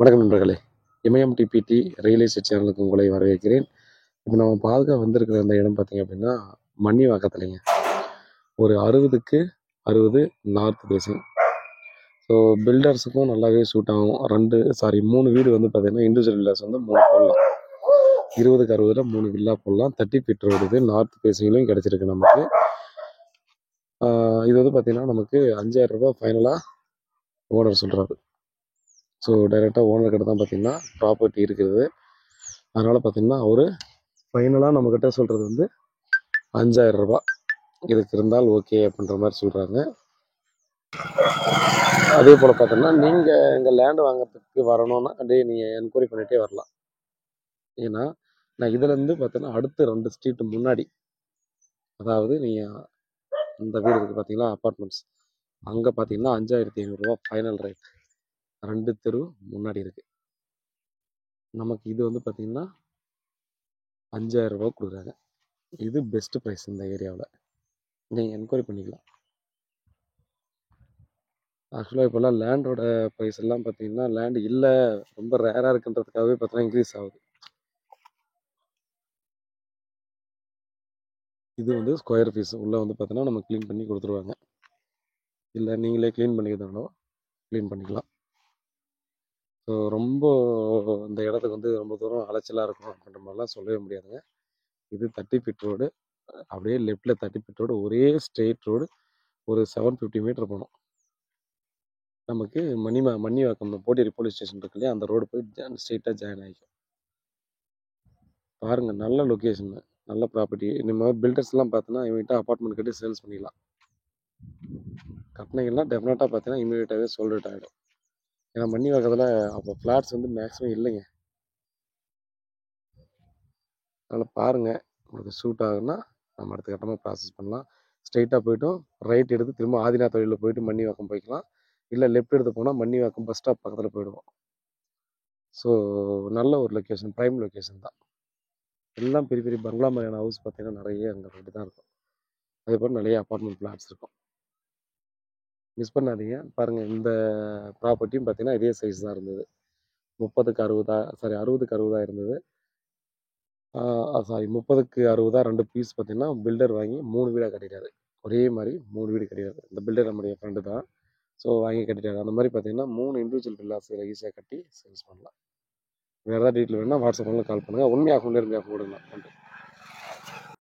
வணக்கம் நண்பர்களே. இமயம் DBT real estate சேனலுக்கு உங்களை வரவேற்கிறேன். இப்போ நம்ம பார்க்க வந்திருக்கிற அந்த இடம் பார்த்தீங்க அப்படின்னா மண்ணிவாக்கத்துலைங்க. ஒரு 60க்கு 60 நார்த் பேசிங். ஸோ பில்டர்ஸுக்கும் நல்லாவே சூட் ஆகும். 3 வீடு வந்து பார்த்தீங்கன்னா இண்டிவிஜுவல் வில்லாஸ் வந்து 3 போடலாம். 20க்கு 60ல் 3 வில்லா போடலாம். 30 ஃபீட் ரோடு இது. நார்த் பேசிங்லையும் கிடச்சிருக்கு நமக்கு. இது வந்து பார்த்தீங்கன்னா நமக்கு 5000 ரூபா ஃபைனலாக ஓனர் சொல்கிறாரு. ஸோ டைரெக்டாக ஓனர் கிட்ட தான் பார்த்தீங்கன்னா ப்ராப்பர்ட்டி இருக்குது. அதனால் பார்த்தீங்கன்னா அவர் ஃபைனலாக நம்மக்கிட்ட சொல்கிறது வந்து 5000 ரூபா இதுக்கு இருந்தால் ஓகே அப்படின்ற மாதிரி சொல்கிறாங்க. அதே போல் பார்த்தோன்னா நீங்கள் எங்கள் லேண்டு வாங்குறதுக்கு வரணும்னா அப்படியே நீங்கள் என்கொயரி பண்ணிகிட்டே வரலாம். ஏன்னா நான் இதுலேருந்து பார்த்தோன்னா அடுத்து 2 ஸ்ட்ரீட்டு முன்னாடி, அதாவது நீங்கள் அந்த வீடு இருக்குது பார்த்தீங்களா அப்பார்ட்மெண்ட்ஸ், அங்கே பார்த்தீங்கன்னா 5500 ரூபா ஃபைனல் ரேட். 2 தெரு முன்னாடி இருக்குது. நமக்கு இது வந்து பார்த்தீங்கன்னா 5000 ரூபா கொடுக்குறாங்க. இது பெஸ்ட்டு ப்ரைஸ் இந்த ஏரியாவில். நீங்கள் என்கொயரி பண்ணிக்கலாம். ஆக்சுவலாக இப்போல்லாம் லேண்டோட ப்ரைஸ் எல்லாம் பார்த்தீங்கன்னா லேண்டு இல்லை, ரொம்ப ரேராக இருக்குன்றதுக்காகவே பார்த்தீங்கன்னா இன்க்ரீஸ் ஆகுது. இது வந்து ஸ்கொயர் ஃபீஸ் உள்ளே வந்து பார்த்தீங்கன்னா நம்ம க்ளீன் பண்ணி கொடுத்துருவாங்க. இல்லை நீங்களே க்ளீன் பண்ணிக்கிறதானோ க்ளீன் பண்ணிக்கலாம். ஸோ ரொம்ப இந்த இடத்துக்கு வந்து ரொம்ப தூரம் அலைச்சலாக இருக்கும் அப்படின்ற மாதிரிலாம் சொல்லவே முடியாதுங்க. இது 30 ஃபீட் ரோடு. அப்படியே லெஃப்டில் 30 ஃபீட் ரோடு, ஒரே ஸ்ட்ரெயிட் ரோடு. ஒரு 750 மீட்டர் போகணும். நமக்கு மண்ணிவாக்கம் போட்டேரி போலீஸ் ஸ்டேஷன் இருக்கு இல்லையா, அந்த ரோடு போய் ஸ்ட்ரெயிட்டாக ஜாயின் ஆகிக்கும். பாருங்கள், நல்ல லொக்கேஷன், நல்ல ப்ராப்பர்ட்டி. நம்ம பில்டர்ஸ்லாம் பார்த்தோன்னா இவங்ககிட்ட அப்பார்ட்மெண்ட் கட்டி சேல்ஸ் பண்ணிடலாம். கட்டினீங்கன்னா டெஃபினட்டாக பார்த்தீங்கன்னா இமீடியட்டாகவே சோல்ட் அவுட் ஆகிடும். ஏன்னா மண்ணிவாக்கத்தில் அப்போ ஃப்ளாட்ஸ் வந்து மேக்ஸிமம் இல்லைங்க. அதனால் பாருங்கள், உங்களுக்கு சூட் ஆகுன்னா நம்ம அடுத்த கட்டமாக ப்ராசஸ் பண்ணலாம். ஸ்ட்ரெயிட்டாக போய்ட்டும் ரைட் எடுத்து திரும்ப ஆதிநாத் வழியில் போயிட்டு மண்ணிவாக்கம் போய்க்கலாம். இல்லை லெஃப்ட் எடுத்து போனால் மண்ணிவாக்கம் பஸ் ஸ்டாப் பக்கத்தில் போயிடுவோம். ஸோ நல்ல ஒரு லொக்கேஷன், ப்ரைம் லொக்கேஷன் தான். எல்லாம் பெரிய பெரிய பங்களா மாதிரியான ஹவுஸ் பார்த்தீங்கன்னா நிறைய அங்கே ரெடி தான் இருக்கும். அதே போல் நிறைய அப்பார்ட்மெண்ட் ஃப்ளாட்ஸ் இருக்கும். மிஸ் பண்ணாதீங்க. பாருங்கள், இந்த ப்ராப்பர்ட்டியும் பார்த்தீங்கன்னா இதே சைஸ் தான் இருந்தது. 30க்கு 60 இருந்தது. 30க்கு 60 2 பீஸ் பார்த்தீங்கன்னா பில்டர் வாங்கி 3 வீடாக கட்டிட்டாரு. ஒரே மாதிரி 3 வீடு கட்டிட்டாரு. இந்த பில்டர் நம்முடைய ஃப்ரெண்டு தான். ஸோ வாங்கி கட்டிட்டாரு. அந்த மாதிரி பார்த்தீங்கன்னா 3 இண்டிவிஜுவல் வில்லாஸ் ஈஸியாக கட்டி சேல்ஸ் பண்ணலாம். வேறு ஏதாவது டீட்டெயில் வேணுன்னா வாட்ஸ்அப்பில் கால் பண்ணுங்கள். உண்மையாக நேர்மையாக கொடுங்க. நன்றி.